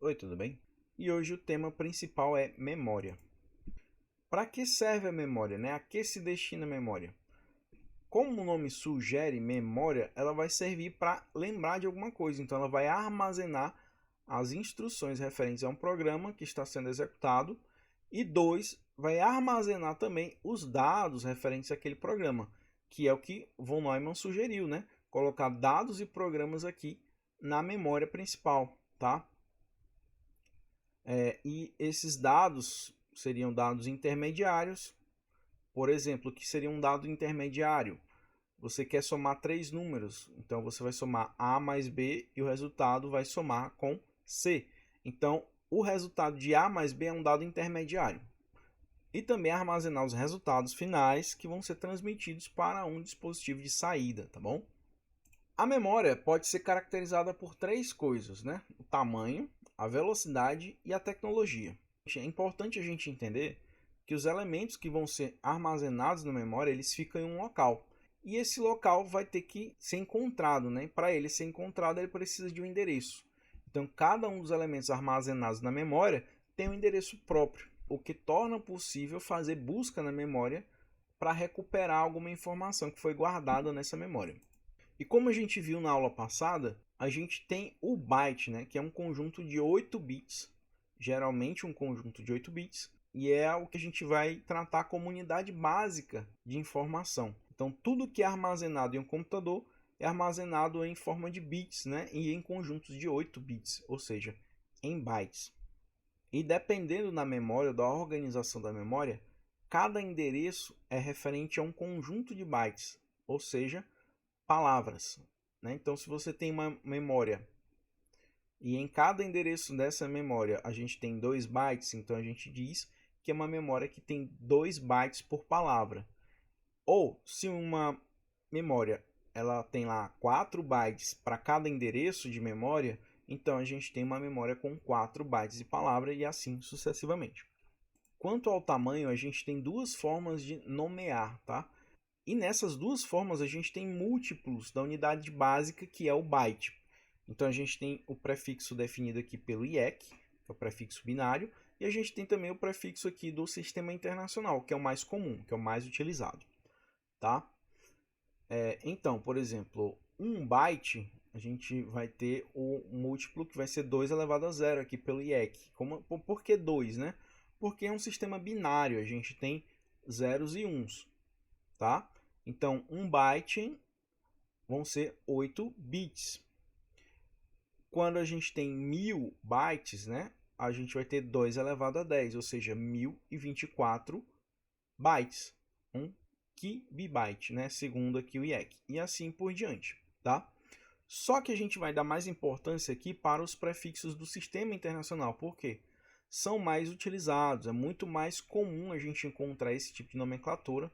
Oi, tudo bem? E hoje o tema principal é memória. Para que serve a memória, né? A que se destina a memória? Como o nome sugere, memória, ela vai servir para lembrar de alguma coisa. Então, ela vai armazenar as instruções referentes a um programa que está sendo executado. E dois, vai armazenar também os dados referentes àquele programa, que é o que von Neumann sugeriu, né? Colocar dados e programas aqui na memória principal, tá? E esses dados seriam dados intermediários. Por exemplo, o que seria um dado intermediário? Você quer somar três números, então você vai somar A mais B e o resultado vai somar com C. Então, o resultado de A mais B é um dado intermediário. E também armazenar os resultados finais que vão ser transmitidos para um dispositivo de saída, tá bom? A memória pode ser caracterizada por três coisas, né? O tamanho, a velocidade e a tecnologia. É importante a gente entender que os elementos que vão ser armazenados na memória, eles ficam em um local. E esse local vai ter que ser encontrado, né? Para ele ser encontrado, ele precisa de um endereço. Então, cada um dos elementos armazenados na memória tem um endereço próprio, o que torna possível fazer busca na memória para recuperar alguma informação que foi guardada nessa memória. E como a gente viu na aula passada, a gente tem o byte, né, que é um conjunto de 8 bits, geralmente um conjunto de 8 bits, e é o que a gente vai tratar como unidade básica de informação. Então, tudo que é armazenado em um computador é armazenado em forma de bits, né, e em conjuntos de 8 bits, ou seja, em bytes. E dependendo da memória, da organização da memória, cada endereço é referente a um conjunto de bytes, ou seja, palavras, né? Então, se você tem uma memória e em cada endereço dessa memória a gente tem 2 bytes, então a gente diz que é uma memória que tem 2 bytes por palavra. Ou se uma memória ela tem lá 4 bytes para cada endereço de memória, então a gente tem uma memória com 4 bytes de palavra e assim sucessivamente. Quanto ao tamanho, a gente tem duas formas de nomear, tá? E nessas duas formas a gente tem múltiplos da unidade básica, que é o byte. Então a gente tem o prefixo definido aqui pelo IEC, que é o prefixo binário, e a gente tem também o prefixo aqui do sistema internacional, que é o mais comum, que é o mais utilizado. Tá? Então, por exemplo, 1 byte, a gente vai ter o múltiplo que vai ser 2 elevado a zero aqui pelo IEC. Por que 2, né? Porque é um sistema binário, a gente tem zeros e uns. Tá? Então, 1 byte vão ser 8 bits. Quando a gente tem 1000 bytes, né, a gente vai ter 2 elevado a 10, ou seja, 1024 bytes. 1 kibibyte, né, segundo aqui o IEC. E assim por diante, tá? Só que a gente vai dar mais importância aqui para os prefixos do sistema internacional. Por quê? São mais utilizados, é muito mais comum a gente encontrar esse tipo de nomenclatura.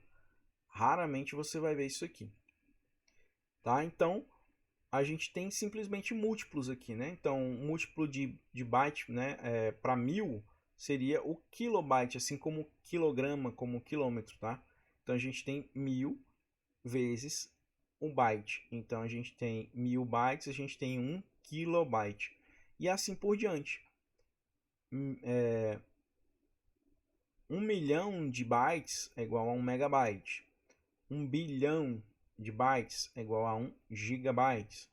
Raramente você vai ver isso aqui. Tá? Então, a gente tem simplesmente múltiplos aqui, né? Então, um múltiplo de byte, né, para 1000 seria o kilobyte, assim como quilograma, como quilômetro, tá? Então, a gente tem 1000 vezes um byte. Então, a gente tem 1000 bytes, a gente tem 1 kilobyte. E assim por diante. 1 milhão de bytes é igual a 1 megabyte. 1 bilhão de bytes é igual a 1 gigabyte.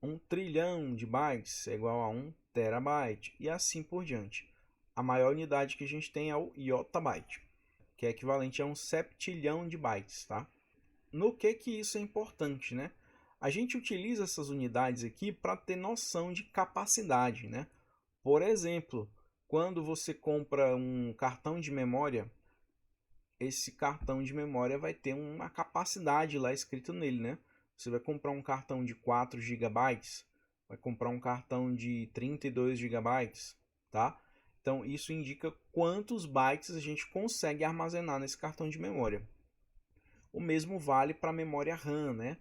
1 trilhão de bytes é igual a 1 terabyte e assim por diante. A maior unidade que a gente tem é o yottabyte, que é equivalente a um septilhão de bytes, tá? No que isso é importante, né? A gente utiliza essas unidades aqui para ter noção de capacidade, né? Por exemplo, quando você compra um cartão de memória, esse cartão de memória vai ter uma capacidade lá escrito nele, né? Você vai comprar um cartão de 4 gigabytes, vai comprar um cartão de 32 gigabytes, tá? Então isso indica quantos bytes a gente consegue armazenar nesse cartão de memória. O mesmo vale para a memória RAM, né?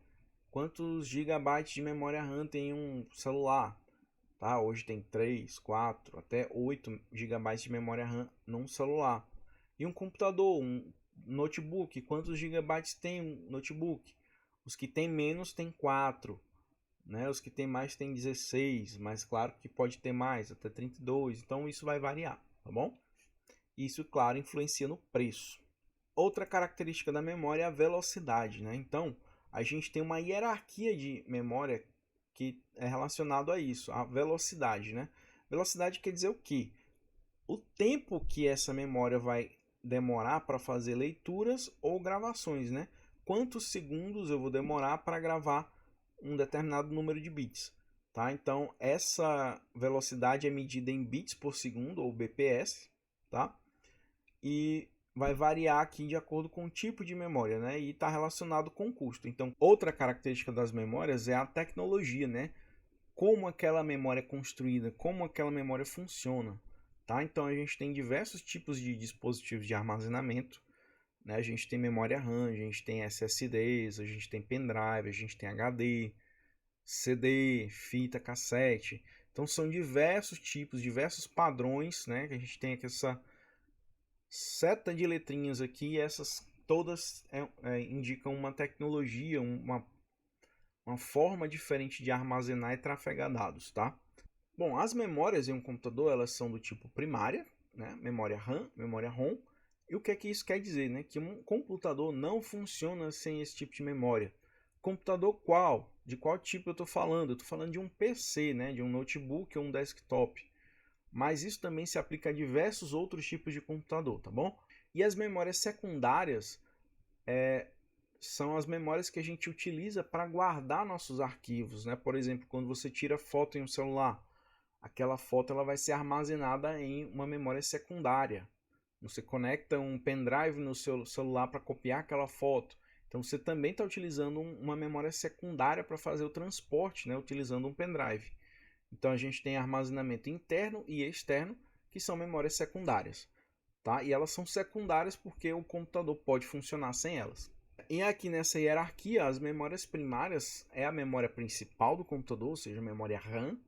Quantos gigabytes de memória RAM tem um celular? Tá? Hoje tem 3, 4, até 8 gigabytes de memória RAM num celular. E um computador, um notebook, quantos gigabytes tem um notebook? Os que tem menos tem 4, né? Os que tem mais tem 16, mas claro que pode ter mais, até 32, então isso vai variar, tá bom? Isso, claro, influencia no preço. Outra característica da memória é a velocidade, né? Então, a gente tem uma hierarquia de memória que é relacionado a isso, a velocidade, né? Velocidade quer dizer o quê? O tempo que essa memória vai demorar para fazer leituras ou gravações, né? Quantos segundos eu vou demorar para gravar um determinado número de bits, tá? Então, essa velocidade é medida em bits por segundo, ou bps, tá? E vai variar aqui de acordo com o tipo de memória, né? E está relacionado com o custo. Então, outra característica das memórias é a tecnologia, né? Como aquela memória é construída, como aquela memória funciona, tá? Então, a gente tem diversos tipos de dispositivos de armazenamento, né? A gente tem memória RAM, a gente tem SSDs, a gente tem pendrive, a gente tem HD, CD, fita cassete. Então, são diversos tipos, diversos padrões, né? Que a gente tem aqui essa seta de letrinhas aqui, essas todas indicam uma tecnologia, uma forma diferente de armazenar e trafegar dados, tá? Bom, as memórias em um computador, elas são do tipo primária, né? Memória RAM, memória ROM. E o que é que isso quer dizer, né? Que um computador não funciona sem esse tipo de memória. Computador qual? De qual tipo eu estou falando? Eu estou falando de um PC, né? De um notebook ou um desktop. Mas isso também se aplica a diversos outros tipos de computador, tá bom? E as memórias secundárias são as memórias que a gente utiliza para guardar nossos arquivos, né? Por exemplo, quando você tira foto em um celular, aquela foto ela vai ser armazenada em uma memória secundária. Você conecta um pendrive no seu celular para copiar aquela foto. Então você também está utilizando uma memória secundária para fazer o transporte, né? Utilizando um pendrive. Então a gente tem armazenamento interno e externo, que são memórias secundárias, tá? E elas são secundárias porque o computador pode funcionar sem elas. E aqui nessa hierarquia, as memórias primárias é a memória principal do computador, ou seja, a memória RAM,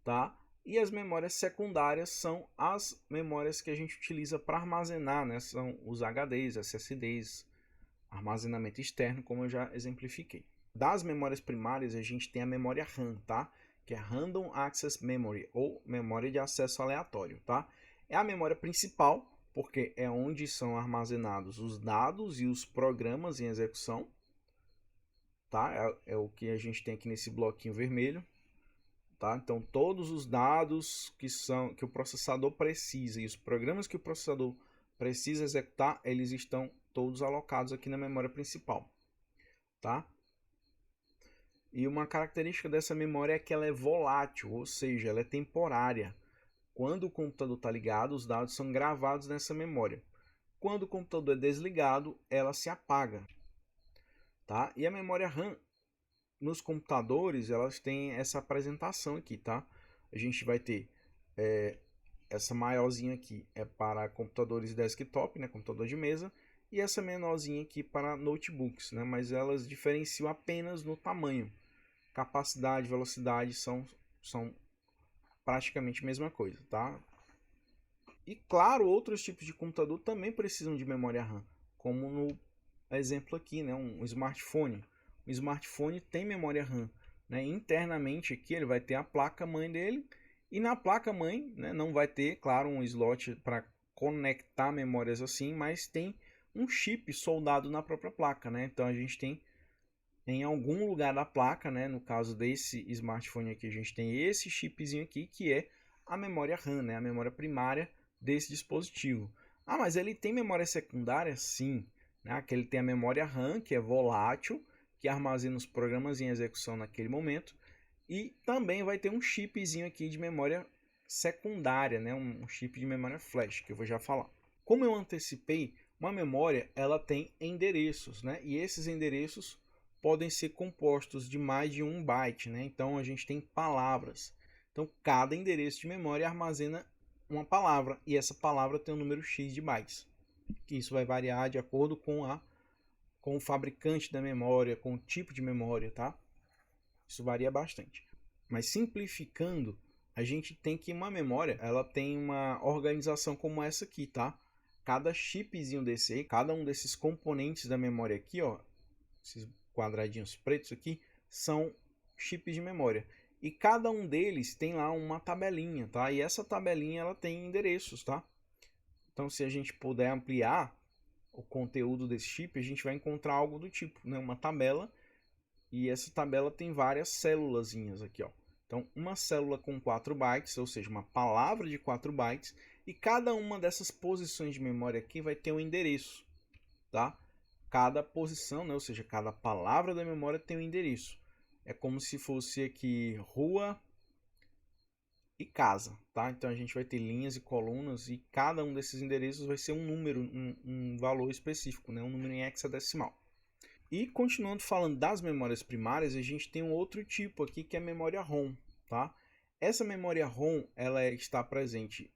tá? E as memórias secundárias são as memórias que a gente utiliza para armazenar, né? São os HDs, SSDs, armazenamento externo, como eu já exemplifiquei. Das memórias primárias, a gente tem a memória RAM, tá? Que é Random Access Memory, ou memória de acesso aleatório, tá? É a memória principal, porque é onde são armazenados os dados e os programas em execução, tá? É o que a gente tem aqui nesse bloquinho vermelho, tá? Então, todos os dados que o processador precisa e os programas que o processador precisa executar, eles estão todos alocados aqui na memória principal, tá? E uma característica dessa memória é que ela é volátil, ou seja, ela é temporária. Quando o computador está ligado, os dados são gravados nessa memória. Quando o computador é desligado, ela se apaga, tá? E a memória RAM nos computadores, elas têm essa apresentação aqui, tá? A gente vai ter essa maiorzinha aqui é para computadores desktop, né, computador de mesa, e essa menorzinha aqui para notebooks, né, mas elas diferenciam apenas no tamanho. Capacidade, velocidade são praticamente a mesma coisa, tá? E claro, outros tipos de computador também precisam de memória RAM, como no exemplo aqui, né, um smartphone. O smartphone tem memória RAM, né? Internamente aqui ele vai ter a placa-mãe dele, e na placa-mãe, né, não vai ter, claro, um slot para conectar memórias assim, mas tem um chip soldado na própria placa, né? Então a gente tem em algum lugar da placa, né? No caso desse smartphone aqui, a gente tem esse chipzinho aqui que é a memória RAM, né? A memória primária desse dispositivo. Ah, mas ele tem memória secundária? Sim, né? Que ele tem a memória RAM, que é volátil, que armazena os programas em execução naquele momento, e também vai ter um chipzinho aqui de memória secundária, né? Um chip de memória flash, que eu vou já falar. Como eu antecipei, uma memória ela tem endereços, né? E esses endereços podem ser compostos de mais de um byte, né? Então a gente tem palavras. Então cada endereço de memória armazena uma palavra e essa palavra tem um número X de bytes. Que isso vai variar de acordo com o fabricante da memória, com o tipo de memória, tá? Isso varia bastante. Mas simplificando, a gente tem que uma memória, ela tem uma organização como essa aqui, tá? Cada chipzinho desse aí, cada um desses componentes da memória aqui, ó, esses quadradinhos pretos aqui, são chips de memória. E cada um deles tem lá uma tabelinha, tá? E essa tabelinha ela tem endereços, tá? Então, se a gente puder ampliar o conteúdo desse chip, a gente vai encontrar algo do tipo, né? Uma tabela, e essa tabela tem várias célulazinhas aqui, ó. Então, uma célula com 4 bytes, ou seja, uma palavra de 4 bytes, e cada uma dessas posições de memória aqui vai ter um endereço, tá? Cada posição, né? Ou seja, cada palavra da memória tem um endereço. É como se fosse aqui rua e casa, tá? Então a gente vai ter linhas e colunas e cada um desses endereços vai ser um número, um valor específico, né? Um número em hexadecimal. E continuando falando das memórias primárias, a gente tem um outro tipo aqui que é a memória ROM, tá? Essa memória ROM ela está presente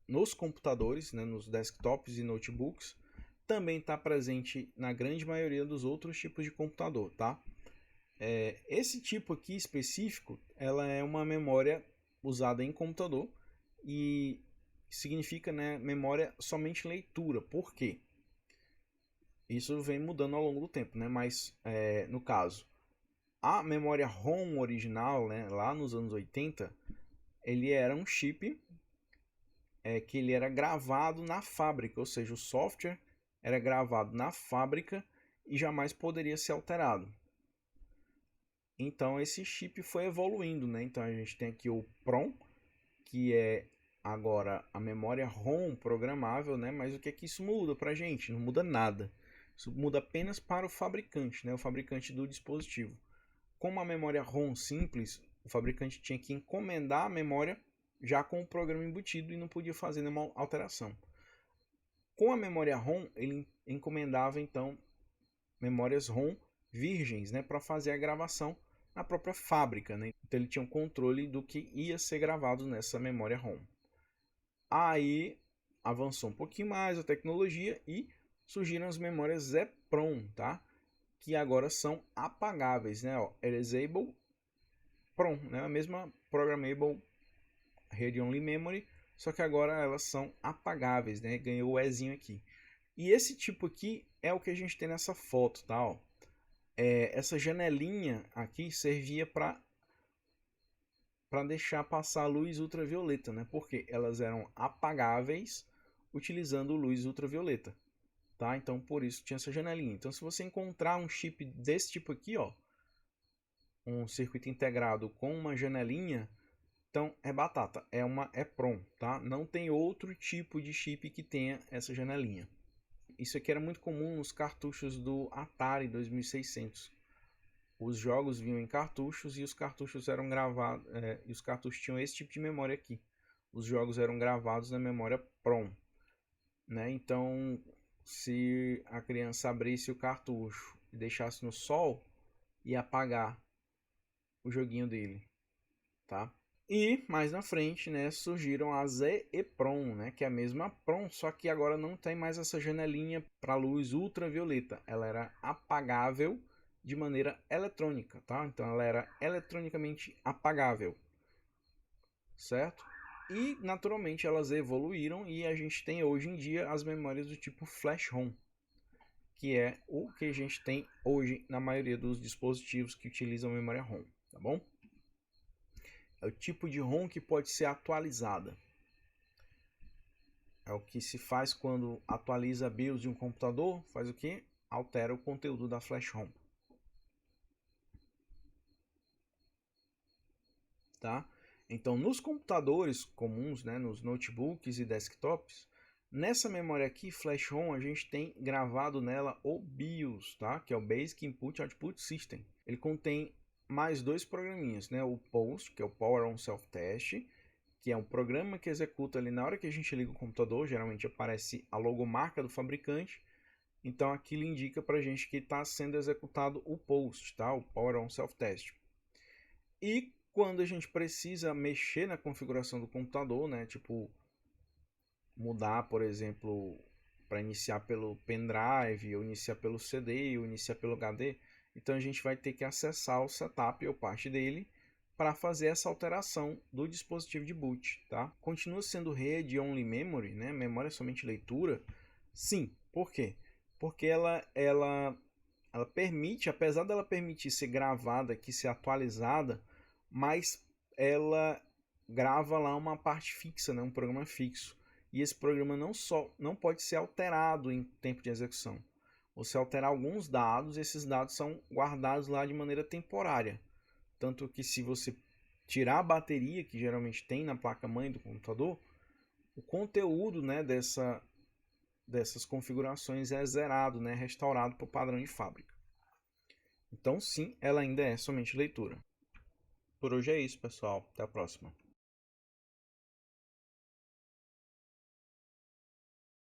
nos computadores, né? Nos desktops e notebooks. Também está presente na grande maioria dos outros tipos de computador, tá? Esse tipo aqui específico, ela é uma memória usada em computador e significa, né, memória somente leitura. Por quê? Isso vem mudando ao longo do tempo, né? Mas no caso, a memória ROM original, né, lá nos anos 80, ele era um chip que ele era gravado na fábrica, ou seja, o software era gravado na fábrica e jamais poderia ser alterado. Então esse chip foi evoluindo, né? Então a gente tem aqui o PROM, que é agora a memória ROM programável, né? Mas o que é que isso muda para a gente? Não muda nada. Isso muda apenas para o fabricante, né? O fabricante do dispositivo. Como a memória ROM simples, o fabricante tinha que encomendar a memória já com o programa embutido e não podia fazer nenhuma alteração. Com a memória ROM, ele encomendava então memórias ROM virgens, né, para fazer a gravação na própria fábrica, né? Então ele tinha um controle do que ia ser gravado nessa memória ROM. Aí avançou um pouquinho mais a tecnologia e surgiram as memórias EPROM, tá? Que agora são apagáveis, né? Ó, Erasable PROM, né? A mesma Programmable Read Only Memory, só que agora elas são apagáveis, né? Ganhou o Ezinho aqui. E esse tipo aqui é o que a gente tem nessa foto, tá? Ó. Essa janelinha aqui servia para deixar passar a luz ultravioleta, né? Porque elas eram apagáveis utilizando luz ultravioleta, tá? Então por isso tinha essa janelinha. Então se você encontrar um chip desse tipo aqui, ó, um circuito integrado com uma janelinha, então é batata, é uma EPROM, tá? Não tem outro tipo de chip que tenha essa janelinha. Isso aqui era muito comum nos cartuchos do Atari 2600. Os jogos vinham em cartuchos e os cartuchos eram gravados, e os cartuchos tinham esse tipo de memória aqui. Os jogos eram gravados na memória PROM, né? Então, se a criança abrisse o cartucho e deixasse no sol, ia apagar o joguinho dele, tá? E mais na frente, né, surgiram as EEPROM, né, que é a mesma PROM, só que agora não tem mais essa janelinha para luz ultravioleta. Ela era apagável de maneira eletrônica, tá? Então ela era eletronicamente apagável, certo? E naturalmente elas evoluíram e a gente tem hoje em dia as memórias do tipo Flash ROM, que é o que a gente tem hoje na maioria dos dispositivos que utilizam memória ROM, tá bom? É o tipo de ROM que pode ser atualizada. É o que se faz quando atualiza a BIOS de um computador, faz o que? Altera o conteúdo da Flash ROM. Tá? Então, nos computadores comuns, né, nos notebooks e desktops, nessa memória aqui, Flash ROM, a gente tem gravado nela o BIOS, tá? Que é o Basic Input Output System. Ele contém mais dois programinhas, né? O POST, que é o Power On Self Test, que é um programa que executa ali na hora que a gente liga o computador, geralmente aparece a logomarca do fabricante, então aquilo indica para a gente que está sendo executado o POST, tá? O Power On Self Test. E quando a gente precisa mexer na configuração do computador, né? Tipo, mudar, por exemplo, para iniciar pelo pendrive, ou iniciar pelo CD, ou iniciar pelo HD, então a gente vai ter que acessar o setup ou parte dele para fazer essa alteração do dispositivo de boot, tá? Continua sendo read only memory, né? Memória somente leitura? Sim. Por quê? Porque ela ela permite, apesar dela permitir ser gravada aqui, ser atualizada, mas ela grava lá uma parte fixa, né, um programa fixo. E esse programa não pode ser alterado em tempo de execução. Você alterar alguns dados, esses dados são guardados lá de maneira temporária. Tanto que se você tirar a bateria, que geralmente tem na placa-mãe do computador, o conteúdo, né, dessas configurações é zerado, né, restaurado para o padrão de fábrica. Então sim, ela ainda é somente leitura. Por hoje é isso, pessoal. Até a próxima.